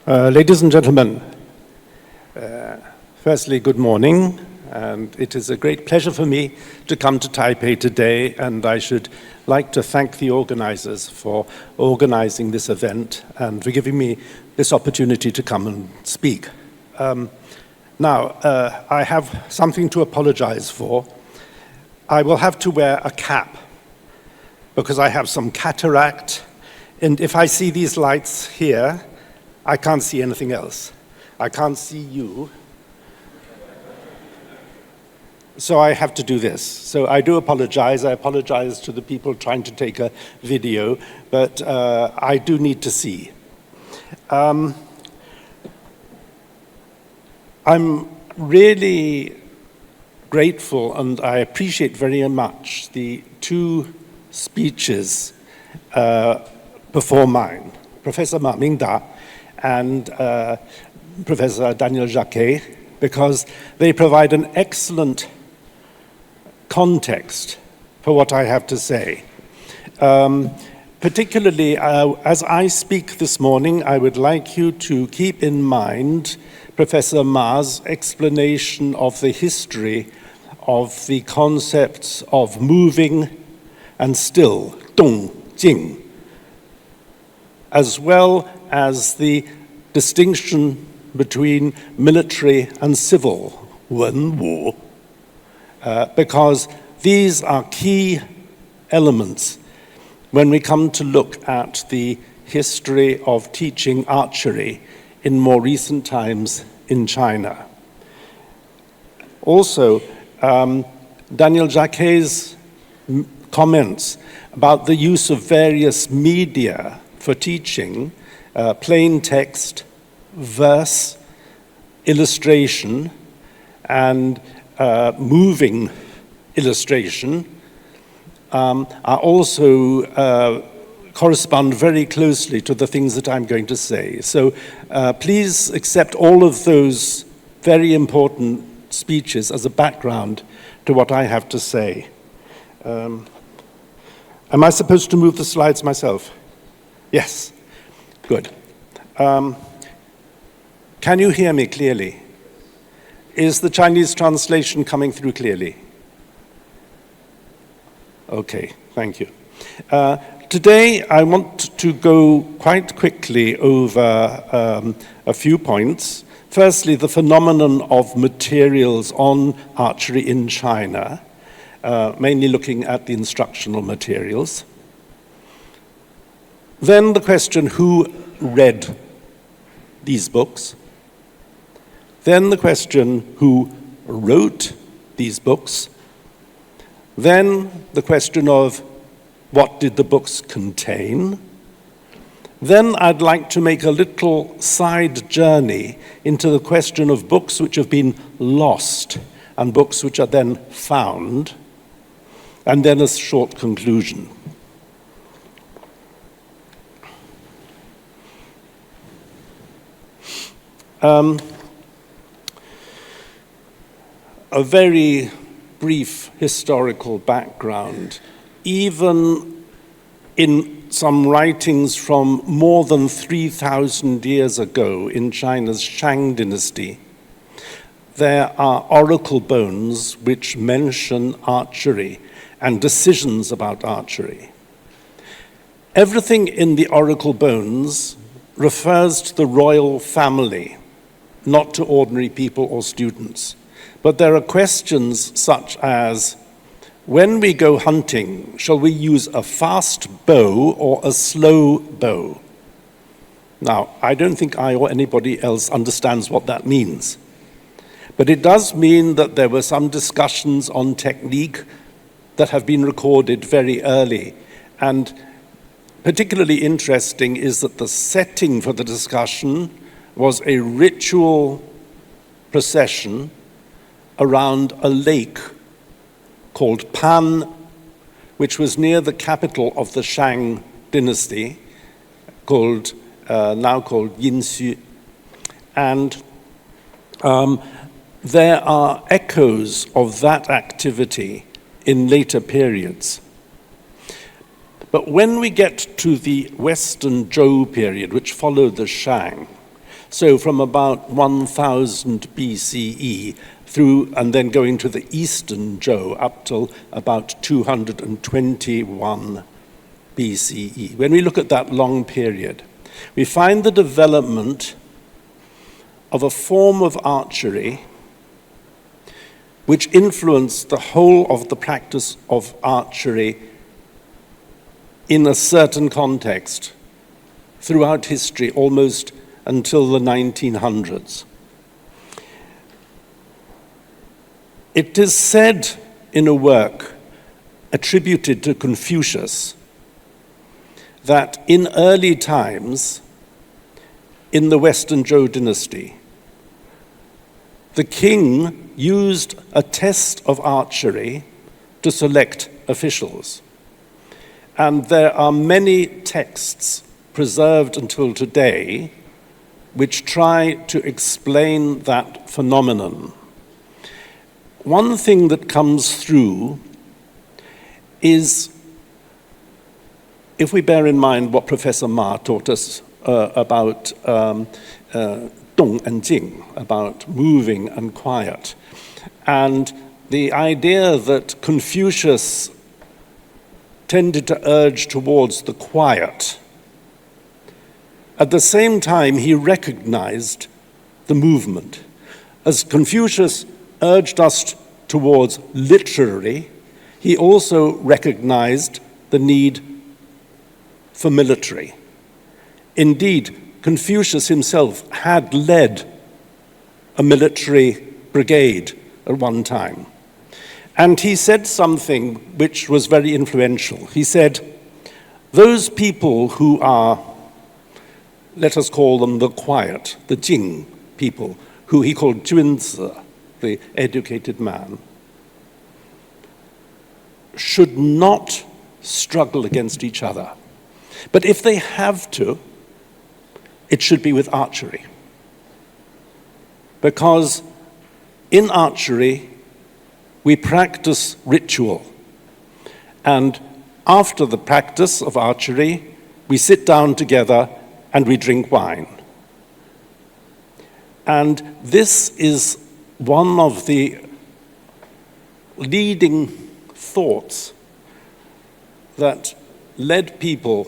Ladies and gentlemen, firstly, good morning, and it is a great pleasure for me to come to Taipei today, and I should like to thank the organizers for organizing this event and for giving me this opportunity to come and speak. Now, I have something to apologize for. I will have to wear a cap because I have some cataract, and if I see these lights here, I can't see anything else. I can't see you. So I have to do this. So I do apologize. I apologize to the people trying to take a video, but I do need to see. I'm really grateful, and I appreciate very much the two speeches before mine, Professor Ma Mingda and Professor Daniel Jacquet, because they provide an excellent context for what I have to say. Particularly, as I speak this morning, I would like you to keep in mind Professor Ma's explanation of the history of the concepts of moving and still, dong, jing, as well as the distinction between military and civil, wen wu, because these are key elements when we come to look at the history of teaching archery in more recent times in China. Also, Daniel Jacquet's comments about the use of various media for teaching, plain text, verse, illustration, and moving illustration are also correspond very closely to the things that I'm going to say. So please accept all of those very important speeches as a background to what I have to say. Am I supposed to move the slides myself? Yes, good. Can you hear me clearly? Is the Chinese translation coming through clearly? Okay, thank you. Today, I want to go quite quickly over a few points. Firstly, the phenomenon of materials on archery in China, mainly looking at the instructional materials. Then the question, who read these books? Then the question, who wrote these books? Then the question of what did the books contain? Then I'd like to make a little side journey into the question of books which have been lost and books which are then found, and then a short conclusion. A very brief historical background. Even in some writings from more than 3,000 years ago in China's Shang dynasty, there are oracle bones which mention archery and decisions about archery. Everything in the oracle bones refers to the royal family, not to ordinary people or students. But there are questions such as, when we go hunting, shall we use a fast bow or a slow bow? Now, I don't think I or anybody else understands what that means. But it does mean that there were some discussions on technique that have been recorded very early. And particularly interesting is that the setting for the discussion was a ritual procession around a lake called Pan, which was near the capital of the Shang dynasty, now called Yinxu. And there are echoes of that activity in later periods. But when we get to the Western Zhou period, which followed the Shang, So from about 1000 BCE through, and then going to the Eastern Zhou up till about 221 BCE. When we look at that long period, we find the development of a form of archery which influenced the whole of the practice of archery in a certain context throughout history, almost until the 1900s. It is said in a work attributed to Confucius that in early times, in the Western Zhou dynasty, the king used a test of archery to select officials. And there are many texts preserved until today which try to explain that phenomenon. One thing that comes through is, if we bear in mind what Professor Ma taught us about Dong and Jing, about moving and quiet, and the idea that Confucius tended to urge towards the quiet. At the same time, he recognized the movement. As Confucius urged us towards literary, he also recognized the need for military. Indeed, Confucius himself had led a military brigade at one time. And he said something which was very influential. He said, those people who are, let us call them the quiet, the Jing people, who he called Junzi, the educated man, should not struggle against each other. But if they have to, it should be with archery. Because in archery, we practice ritual. And after the practice of archery, we sit down together and we drink wine. And this is one of the leading thoughts that led people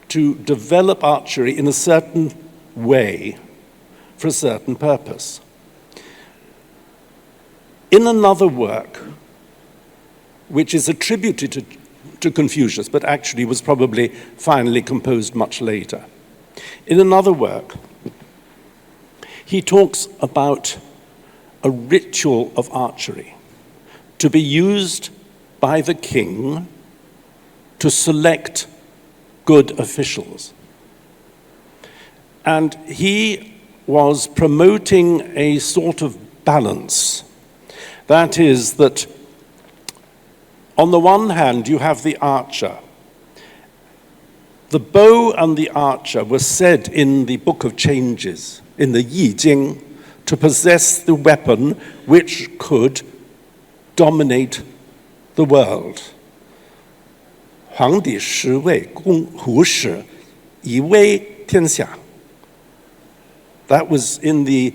to develop archery in a certain way for a certain purpose. In another work, which is attributed to Confucius, but actually was probably finally composed much later, in another work, he talks about a ritual of archery to be used by the king to select good officials. And he was promoting a sort of balance. That is that on the one hand, you have the archer. The bow and the archer were said in the Book of Changes, in the Yi Jing, to possess the weapon which could dominate the world. 皇帝十位公胡使，以威天下. That was in the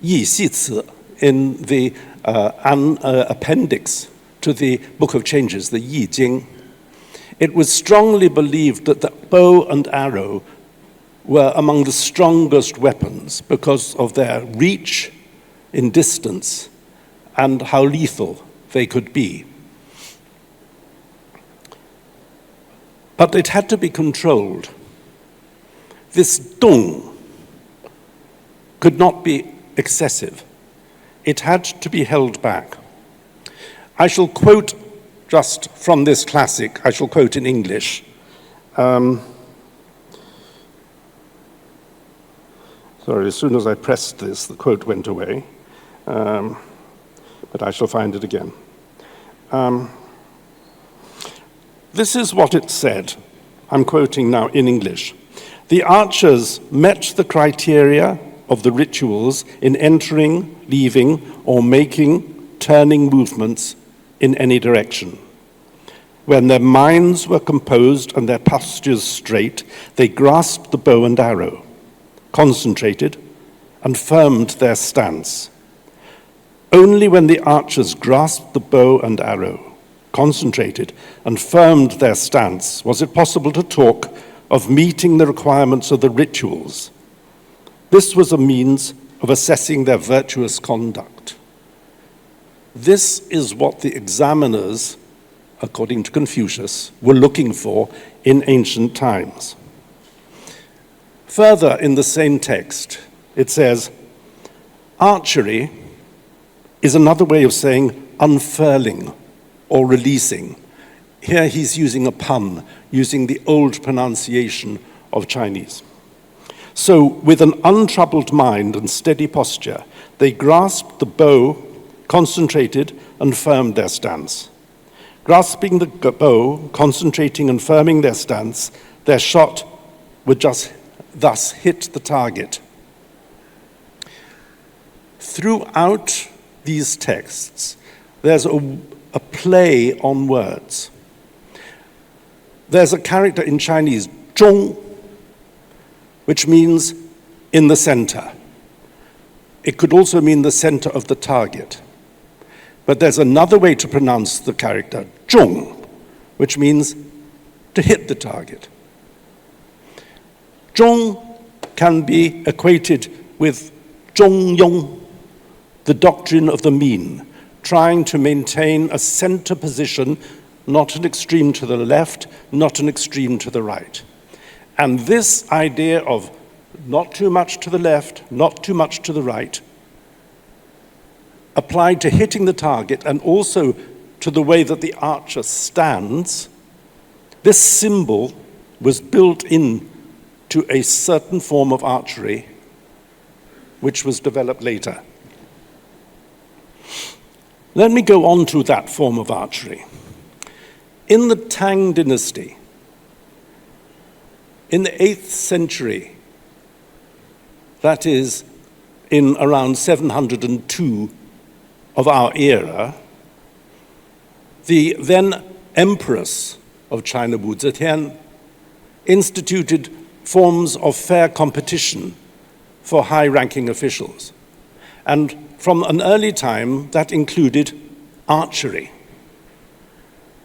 Yi Xi Ci, in the appendix to the Book of Changes, the Yi Jing. It was strongly believed that the bow and arrow were among the strongest weapons because of their reach in distance and how lethal they could be. But it had to be controlled. This dong could not be excessive. It had to be held back. I shall quote just from this classic, I shall quote in English. Sorry, as soon as I pressed this, the quote went away. But I shall find it again. This is what it said. I'm quoting now in English. The archers met the criteria of the rituals in entering, leaving, or making turning movements in any direction. When their minds were composed and their postures straight, they grasped the bow and arrow, concentrated, and firmed their stance. Only when the archers grasped the bow and arrow, concentrated, and firmed their stance was it possible to talk of meeting the requirements of the rituals. This was a means of assessing their virtuous conduct. This is what the examiners, according to Confucius, were looking for in ancient times. Further, in the same text, it says, archery is another way of saying unfurling or releasing. Here he's using a pun, using the old pronunciation of Chinese. So, with an untroubled mind and steady posture, they grasped the bow, concentrated, and firmed their stance. Grasping the bow, concentrating and firming their stance, their shot would just thus hit the target. Throughout these texts, there's a play on words. There's a character in Chinese, zhong, which means in the center. It could also mean the center of the target. But there's another way to pronounce the character, zhong, which means to hit the target. Zhong can be equated with zhongyong, the doctrine of the mean, trying to maintain a center position, not an extreme to the left, not an extreme to the right. And this idea of not too much to the left, not too much to the right, applied to hitting the target and also to the way that the archer stands, this symbol was built in to a certain form of archery which was developed later. Let me go on to that form of archery. In the Tang dynasty, in the 8th century, that is in around 702 of our era, the then Empress of China, Wu Zetian, instituted forms of fair competition for high-ranking officials. And from an early time, that included archery.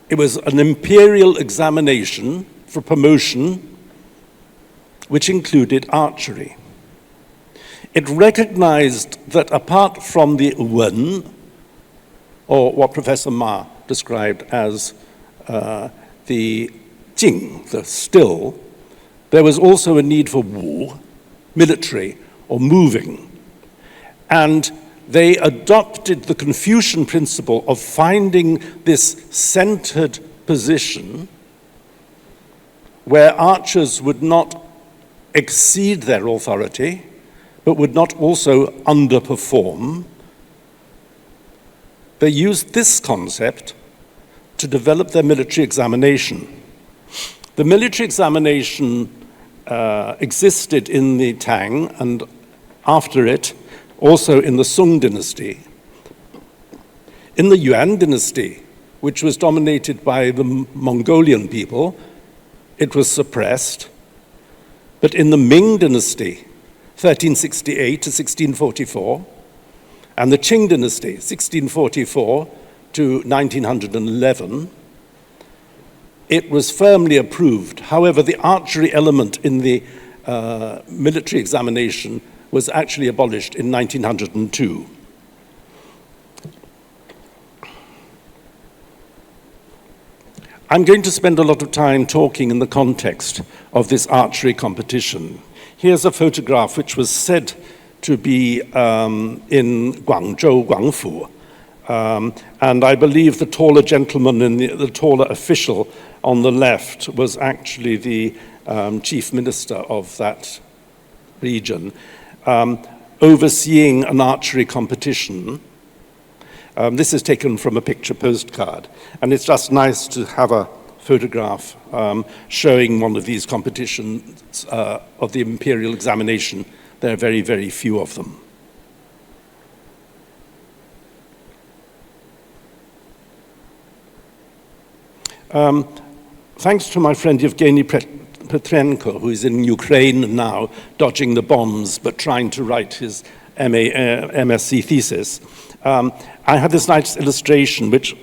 It was an imperial examination for promotion, which included archery. It recognized that apart from the wen, or what Professor Ma described as the jing, the still, there was also a need for wu, military or moving. And they adopted the Confucian principle of finding this centered position where archers would not exceed their authority, but would not also underperform. They used this concept to develop their military examination. The military examination existed in the Tang and after it also in the Sung dynasty. In the Yuan dynasty, which was dominated by the Mongolian people, it was suppressed. But in the Ming dynasty, 1368 to 1644, and the Qing dynasty, 1644 to 1911, it was firmly approved. However, the archery element in the military examination was actually abolished in 1902. I'm going to spend a lot of time talking in the context of this archery competition. Here's a photograph which was said to be in Guangzhou, Guangfu. And I believe the taller gentleman and the taller official on the left was actually the chief minister of that region, overseeing an archery competition. This is taken from a picture postcard, and it's just nice to have a photograph showing one of these competitions of the imperial examination. There are very, very few of them. Thanks to my friend Yevgeny Petrenko, who is in Ukraine now, dodging the bombs, but trying to write his MSc thesis, I had this nice illustration which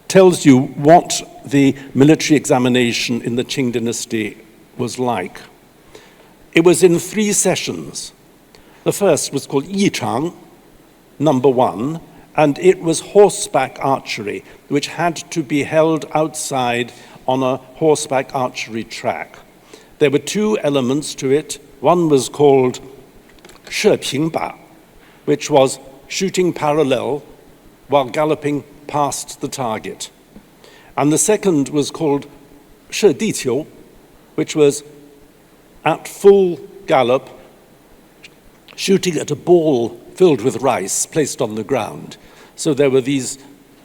tells you what the military examination in the Qing dynasty was like. It was in 3 sessions. The first was called Yichang, number 1, and it was horseback archery, which had to be held outside on a horseback archery track. There were 2 elements to it. One was called 射平靶, which was shooting parallel while galloping past the target. And the second was called 射地球, which was at full gallop, shooting at a ball filled with rice placed on the ground. So there were these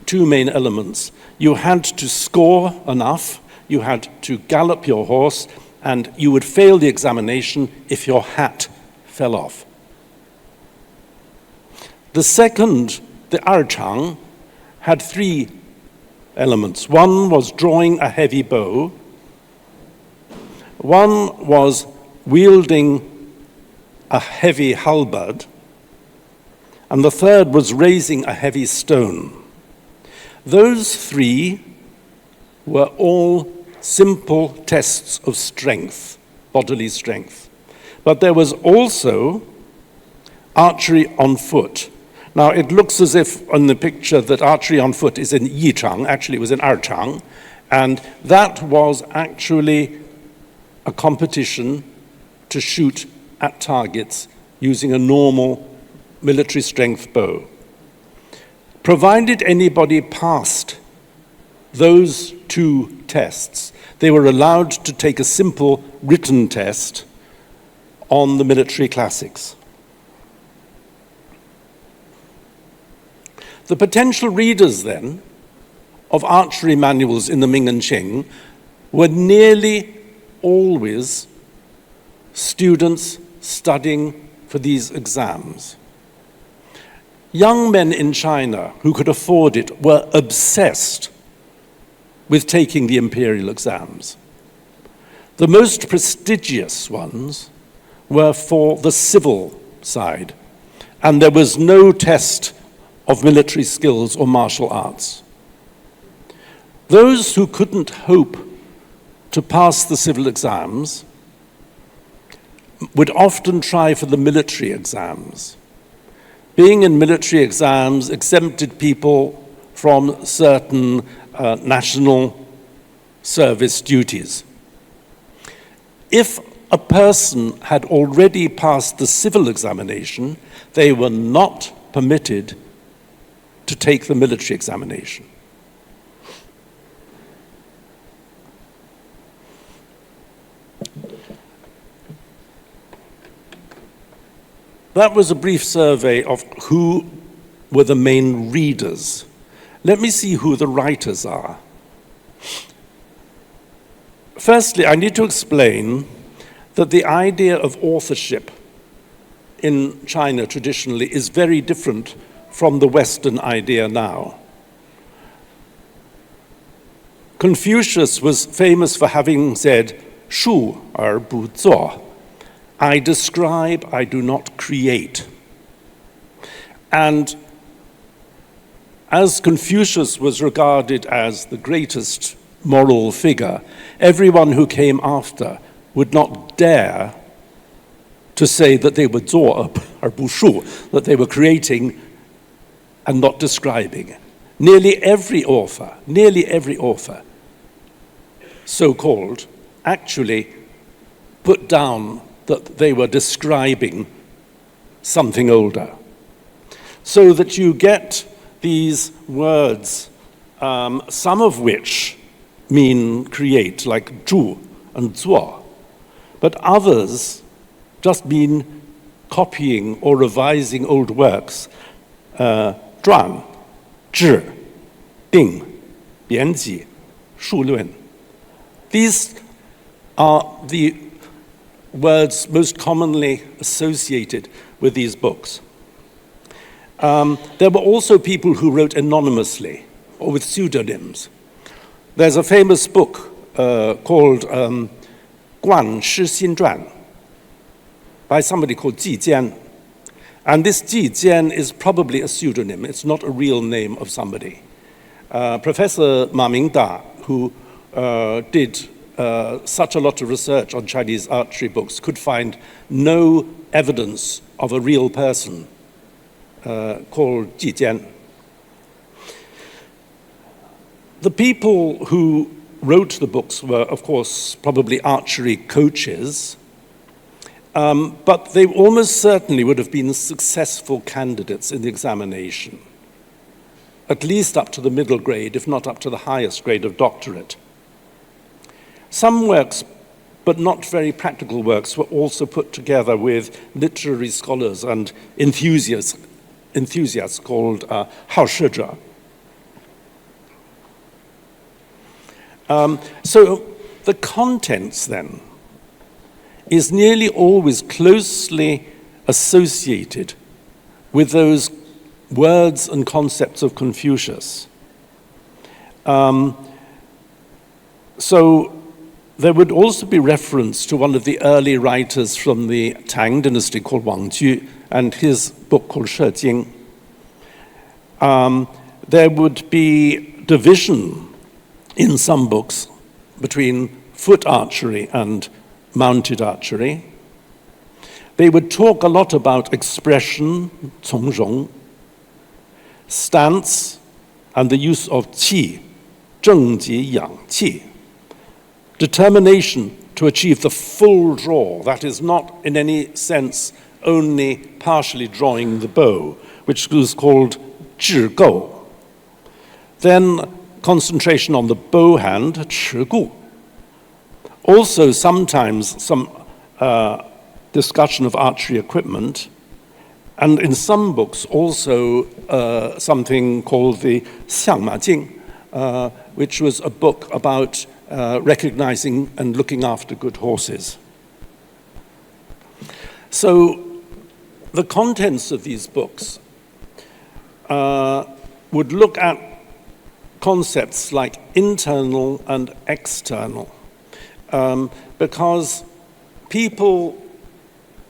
2 main elements. You had to score enough, you had to gallop your horse, and you would fail the examination if your hat fell off. The second, the Archang, had 3 elements. One was drawing a heavy bow. One was wielding a heavy halberd. And the third was raising a heavy stone. Those 3 were all simple tests of strength, bodily strength. But there was also archery on foot. Now, it looks as if on the picture that archery on foot is in Yichang. Actually, it was in Archang. And that was actually a competition to shoot at targets using a normal military strength bow. Provided anybody passed those 2 tests, they were allowed to take a simple written test on the military classics. The potential readers, then, of archery manuals in the Ming and Qing were nearly always students studying for these exams. Young men in China who could afford it were obsessed with taking the imperial exams. The most prestigious ones were for the civil side, and there was no test of military skills or martial arts. Those who couldn't hope to pass the civil exams would often try for the military exams. Being in military exams exempted people from certain national service duties. If a person had already passed the civil examination, they were not permitted to take the military examination. That was a brief survey of who were the main readers. Let me see who the writers are. Firstly, I need to explain that the idea of authorship in China traditionally is very different from the Western idea now. Confucius was famous for having said, 述而不作. I describe, I do not create. And as Confucius was regarded as the greatest moral figure, everyone who came after would not dare to say that they were 做而不述, that they were creating and not describing. Nearly every author, so-called, actually put down that they were describing something older. So that you get these words, some of which mean create, like 注 and 做, but others just mean copying or revising old works. 传, 志, 定, 编辑, 数论. These are the words most commonly associated with these books. There were also people who wrote anonymously or with pseudonyms. There's a famous book called《冠诗新传》by somebody called Ji Jian. And this Ji Jian is probably a pseudonym. It's not a real name of somebody. Professor Ma Mingda, who did such a lot of research on Chinese archery books, could find no evidence of a real person called Ji Jian. The people who wrote the books were, of course, probably archery coaches, but they almost certainly would have been successful candidates in the examination, at least up to the middle grade, if not up to the highest grade of doctorate. Some works, but not very practical works, were also put together with literary scholars and enthusiasts called 好事者. So the contents then is nearly always closely associated with those words and concepts of Confucius. So there would also be reference to one of the early writers from the Tang dynasty called Wang Ju and his book called She Jing. There would be division in some books between foot archery and mounted archery. They would talk a lot about expression, 从容, stance, and the use of qi, 正极养气, determination to achieve the full draw, that is not in any sense only partially drawing the bow, which was called 智够. Then concentration on the bow hand, 持固. Also sometimes some discussion of archery equipment, and in some books also something called the 相马经, which was a book about recognizing and looking after good horses. So the contents of these books would look at concepts like internal and external, because people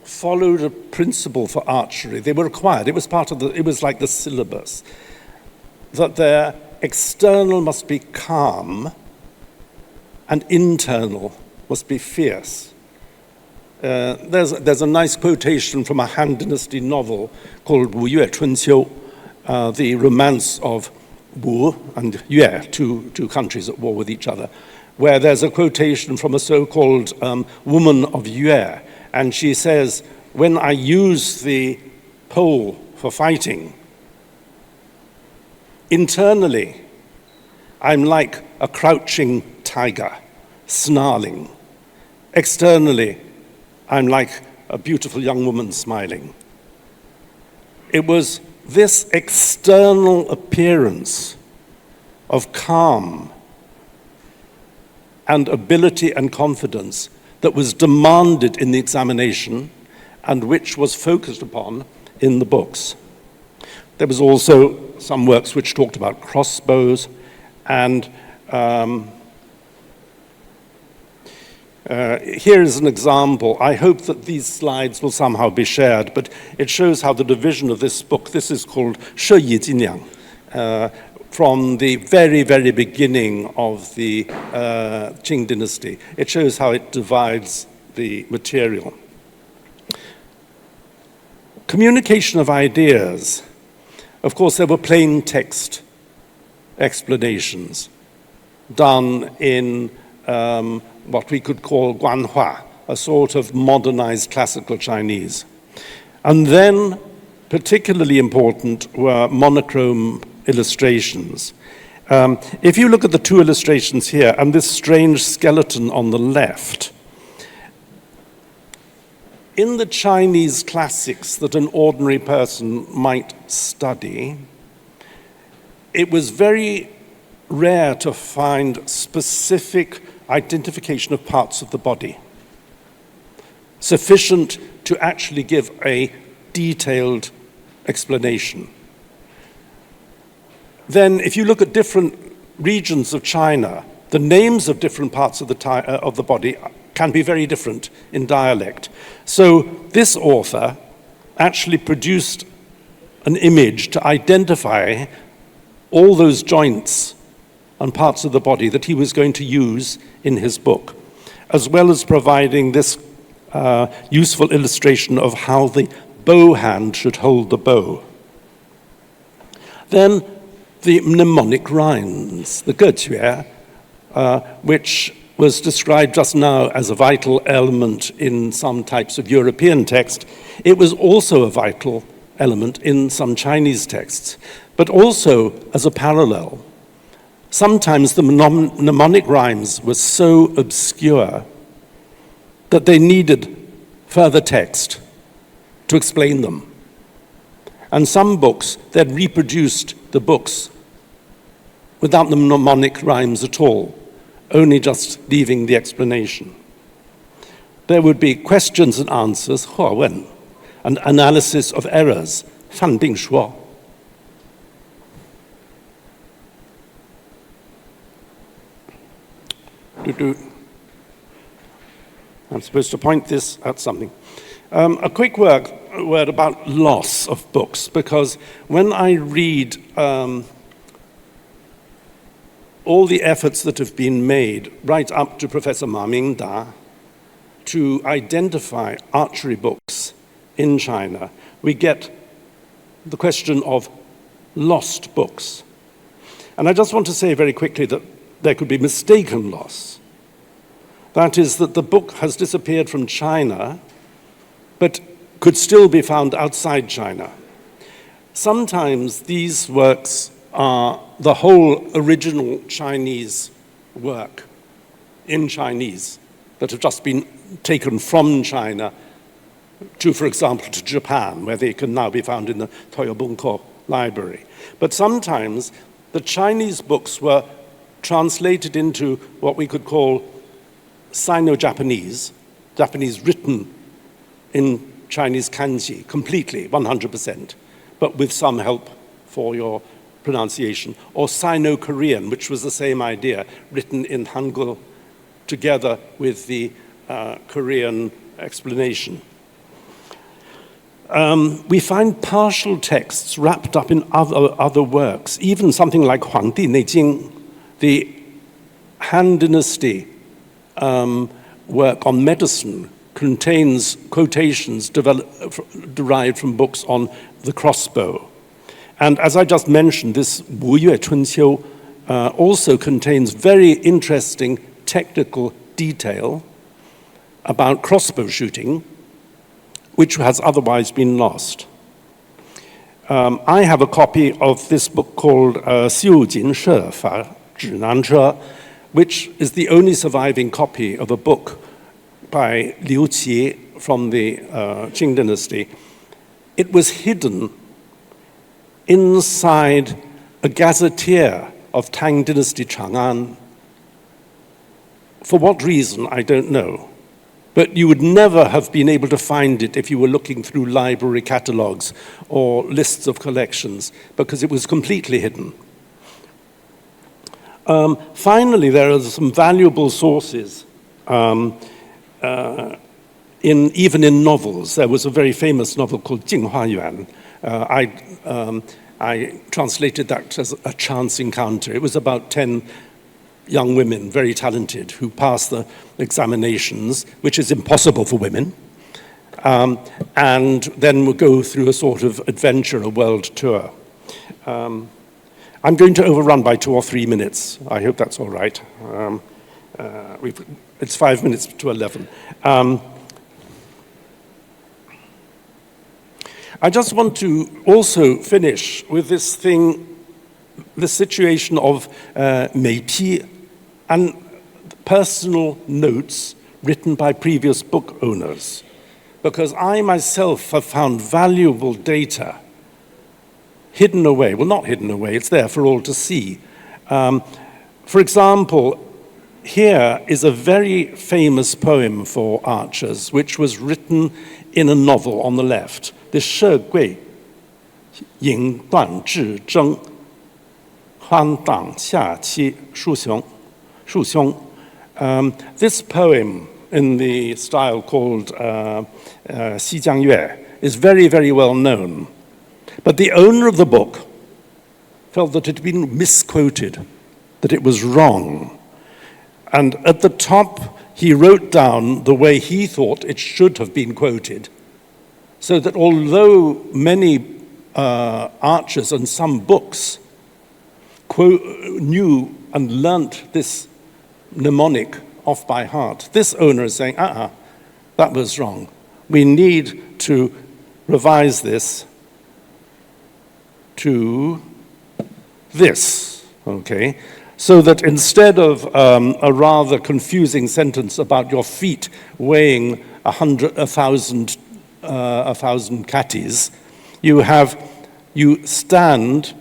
followed a principle for archery. They were required. It was part of it was like the syllabus, that their external must be calm and internal must be fierce. There's a nice quotation from a Han Dynasty novel called 武岳春秋, the romance of Wu and Yue, two countries at war with each other, where there's a quotation from a so-called woman of Yue, and she says, when I use the pole for fighting, internally, I'm like a crouching tiger, snarling. Externally, I'm like a beautiful young woman smiling. It was this external appearance of calm and ability and confidence that was demanded in the examination and which was focused upon in the books. There was also some works which talked about crossbows, and here is an example. I hope that these slides will somehow be shared, but it shows how the division of this book, this is called 射艺精良, from the very, very beginning of the Qing dynasty. It shows how it divides the material. Communication of ideas. Of course, there were plain text explanations done in what we could call Guanhua, a sort of modernized classical Chinese. And then, particularly important, were monochrome illustrations. If you look at the two illustrations here and this strange skeleton on the left, in the Chinese classics that an ordinary person might study, it was very rare to find specific identification of parts of the body, sufficient to actually give a detailed explanation. Then if you look at different regions of China, The names of different parts of the body can be very different in dialect. So this author actually produced an image to identify all those joints and parts of the body that he was going to use in his book, as well as providing this useful illustration of how the bow hand should hold the bow. Then the mnemonic rhymes, the 歌诀, which was described just now as a vital element in some types of European text. It was also a vital element in some Chinese texts, but also as a parallel. Sometimes the mnemonic rhymes were so obscure that they needed further text to explain them. And some books that reproduced the books without the mnemonic rhymes at all, only just leaving the explanation. There would be questions and answers, 或问, and analysis of errors, 判定说. I'm supposed to point this at something. A quick word about loss of books, because when I read all the efforts that have been made, right up to Professor Ma Mingda, to identify archery books in China, we get the question of lost books. And I just want to say very quickly that there could be mistaken loss. That is, that the book has disappeared from China, but could still be found outside China. Sometimes these works are the whole original Chinese work in Chinese that have just been taken from China to, for example, to Japan, where they can now be found in the Toyobunko library. But sometimes the Chinese books were translated into what we could call Sino-Japanese, Japanese written in Chinese kanji, completely, 100%, but with some help for your pronunciation, or Sino-Korean, which was the same idea, written in Hangul together with the Korean explanation. We find partial texts wrapped up in other works, even something like Huangdi Neijing, the Han Dynasty work on medicine, contains quotations derived from books on the crossbow. And as I just mentioned, this 吴越春秋 also contains very interesting technical detail about crossbow shooting, which has otherwise been lost. I have a copy of this book called 修锦射法指南车, which is the only surviving copy of a book by Liu Qi from the Qing dynasty. It was hidden inside a gazetteer of Tang dynasty Chang'an. For what reason, I don't know. But you would never have been able to find it if you were looking through library catalogs or lists of collections, because it was completely hidden. Finally, there are some valuable sources even in novels. There was a very famous novel called 镜花缘. I translated that as a chance encounter. It was about 10 young women, very talented, who passed the examinations, which is impossible for women, and then would go through a sort of adventure, a world tour. I'm going to overrun by 2 or 3 minutes. I hope that's all right. It's 5 minutes to 11. I just want to also finish with this thing, the situation of 美批 and personal notes written by previous book owners, because I myself have found valuable data hidden away. Well, not hidden away, it's there for all to see. For example, here is a very famous poem for archers, which was written in a novel on the left. The 射桂引断至征，宽荡下期书雄树兄. This poem in the style called 西江月 is very, very well known. But the owner of the book felt that it had been misquoted, that it was wrong. And at the top, he wrote down the way he thought it should have been quoted, so that although many archers and some books knew and learnt this mnemonic off by heart, this owner is saying, that was wrong. We need to revise this to this, okay? So that instead of a rather confusing sentence about your feet weighing 1,000 catties, you stand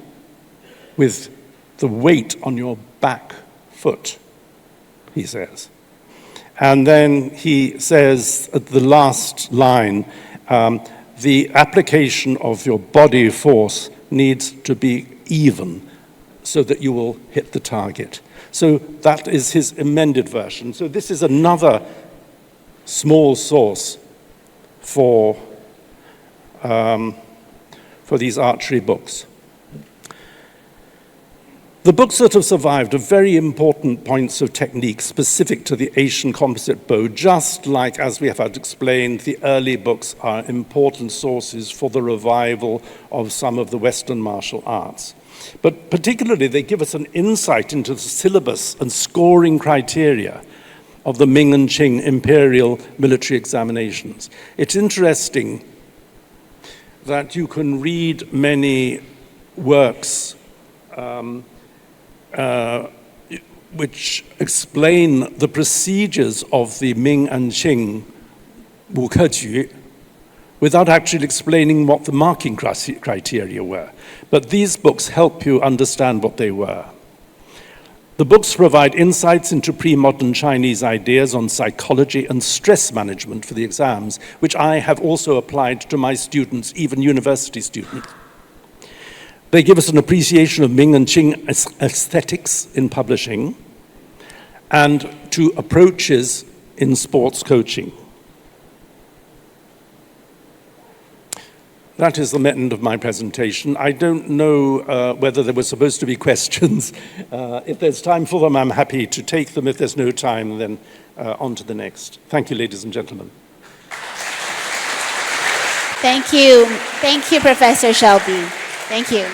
with the weight on your back foot, he says. And then he says at the last line, the application of your body force needs to be even so that you will hit the target. So that is his amended version. So this is another small source for these archery books. The books that have survived are very important points of technique specific to the Asian composite bow, just like, as we have had explained, the early books are important sources for the revival of some of the Western martial arts. But particularly, they give us an insight into the syllabus and scoring criteria of the Ming and Qing imperial military examinations. It's interesting that you can read many works which explain the procedures of the Ming and Qing Wukeju without actually explaining what the marking criteria were. But these books help you understand what they were. The books provide insights into pre-modern Chinese ideas on psychology and stress management for the exams, which I have also applied to my students, even university students. They give us an appreciation of Ming and Qing aesthetics in publishing and to approaches in sports coaching. That is the end of my presentation. I don't know whether there were supposed to be questions. If there's time for them, I'm happy to take them. If there's no time, then on to the next. Thank you, ladies and gentlemen. Thank you. Thank you, Professor Selby. Thank you.